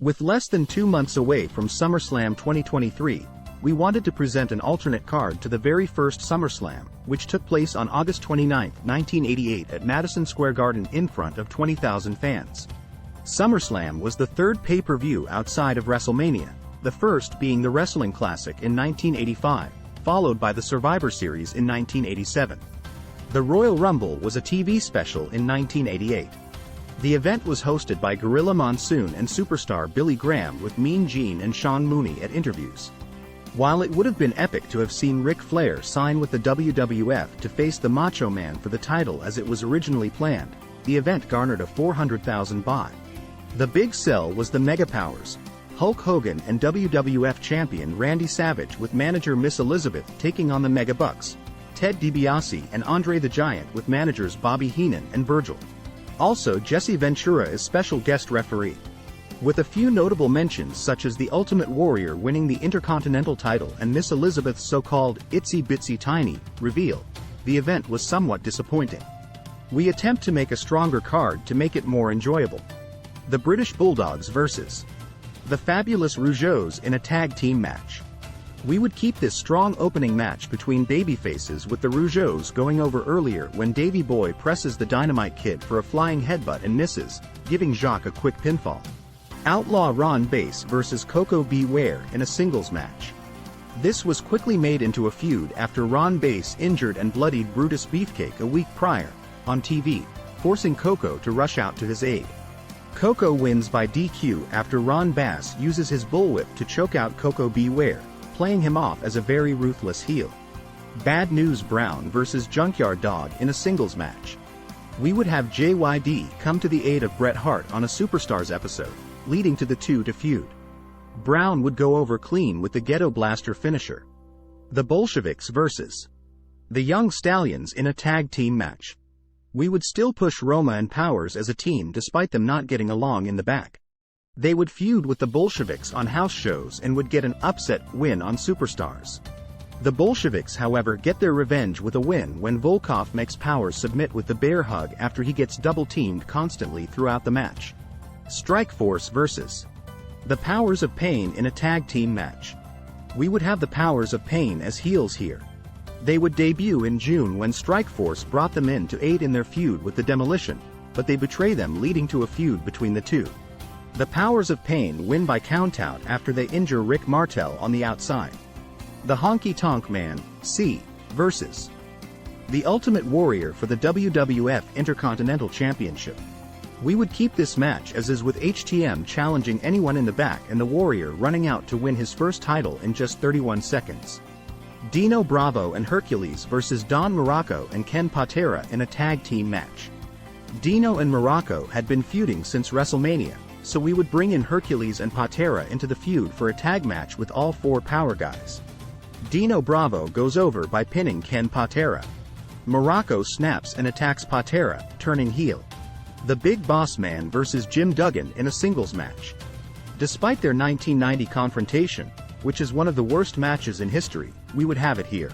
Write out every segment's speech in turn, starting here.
With less than 2 months away from SummerSlam 2023, we wanted to present an alternate card to the very first SummerSlam, which took place on August 29, 1988 at Madison Square Garden in front of 20,000 fans. SummerSlam was the third pay-per-view outside of WrestleMania, the first being the Wrestling Classic in 1985, followed by the Survivor Series in 1987. The Royal Rumble was a TV special in 1988. The event was hosted by Gorilla Monsoon and superstar Billy Graham, with Mean Gene and Sean Mooney at interviews. While it would have been epic to have seen Ric Flair sign with the WWF to face the Macho Man for the title as it was originally planned, the event garnered a 400,000 buy. The big sell was the Mega Powers, Hulk Hogan and WWF champion Randy Savage with manager Miss Elizabeth taking on the Mega Bucks, Ted DiBiase and Andre the Giant with managers Bobby Heenan and Virgil. Also, Jesse Ventura is special guest referee. With a few notable mentions such as the Ultimate Warrior winning the Intercontinental title and Miss Elizabeth's so-called itsy bitsy tiny reveal, the event was somewhat disappointing. We attempt to make a stronger card to make it more enjoyable. The British Bulldogs vs. the Fabulous Rougeaus in a tag team match. We would keep this strong opening match between babyfaces, with the Rougeaus going over earlier when Davey Boy presses the Dynamite Kid for a flying headbutt and misses, giving Jacques a quick pinfall. Outlaw Ron Bass vs. Koko B. Ware in a singles match. This was quickly made into a feud after Ron Bass injured and bloodied Brutus Beefcake a week prior, on TV, forcing Koko to rush out to his aid. Koko wins by DQ after Ron Bass uses his bullwhip to choke out Koko B. Ware, playing him off as a very ruthless heel. Bad News Brown vs. Junkyard Dog in a singles match. We would have JYD come to the aid of Bret Hart on a Superstars episode, leading to the two to feud. Brown would go over clean with the Ghetto Blaster finisher. The Bolsheviks vs. the Young Stallions in a tag team match. We would still push Roma and Powers as a team despite them not getting along in the back. They would feud with the Bolsheviks on house shows and would get an upset win on Superstars. The Bolsheviks, however, get their revenge with a win when Volkov makes Powers submit with the bear hug after he gets double-teamed constantly throughout the match. Strikeforce vs. the Powers of Pain in a tag team match. We would have the Powers of Pain as heels here. They would debut in June when Strikeforce brought them in to aid in their feud with the Demolition, but they betray them, leading to a feud between the two. The Powers of Pain win by countout after they injure Rick Martel on the outside. The Honky Tonk Man, C, vs. the Ultimate Warrior for the WWF Intercontinental Championship. We would keep this match as is, with HTM challenging anyone in the back and the Warrior running out to win his first title in just 31 seconds. Dino Bravo and Hercules vs. Don Morocco and Ken Patera in a tag team match. Dino and Morocco had been feuding since WrestleMania, so we would bring in Hercules and Patera into the feud for a tag match with all four power guys. Dino Bravo goes over by pinning Ken Patera. Morocco snaps and attacks Patera, turning heel. The Big Boss Man vs. Jim Duggan in a singles match. Despite their 1990 confrontation, which is one of the worst matches in history, we would have it here.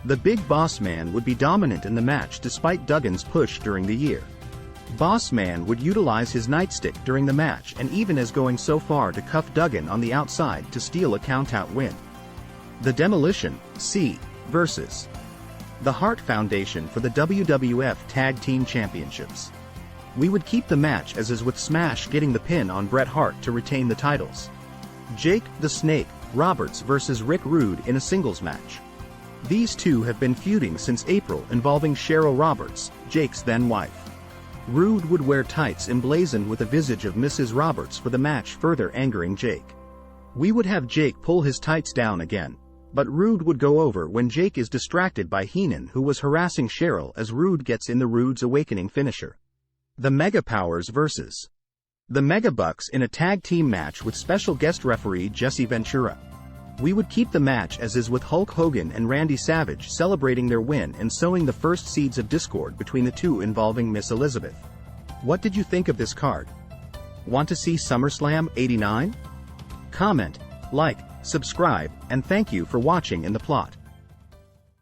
The Big Boss Man would be dominant in the match despite Duggan's push during the year. Boss Man would utilize his nightstick during the match, and even as going so far to cuff Duggan on the outside to steal a countout win. The Demolition, C, vs. the Hart Foundation for the WWF Tag Team Championships. We would keep the match as is, with Smash getting the pin on Bret Hart to retain the titles. Jake the Snake Roberts vs. Rick Rude in a singles match. These two have been feuding since April, involving Cheryl Roberts, Jake's then wife. Rude would wear tights emblazoned with a visage of Mrs. Roberts for the match, further angering Jake. We would have Jake pull his tights down again, but Rude would go over when Jake is distracted by Heenan, who was harassing Cheryl, as Rude gets in the Rude's Awakening finisher. The Mega Powers vs. the Mega Bucks in a tag team match with special guest referee Jesse Ventura. We would keep the match as is, with Hulk Hogan and Randy Savage celebrating their win and sowing the first seeds of discord between the two, involving Miss Elizabeth. What did you think of this card? Want to see SummerSlam '89? Comment, like, subscribe, and thank you for watching In the Plot.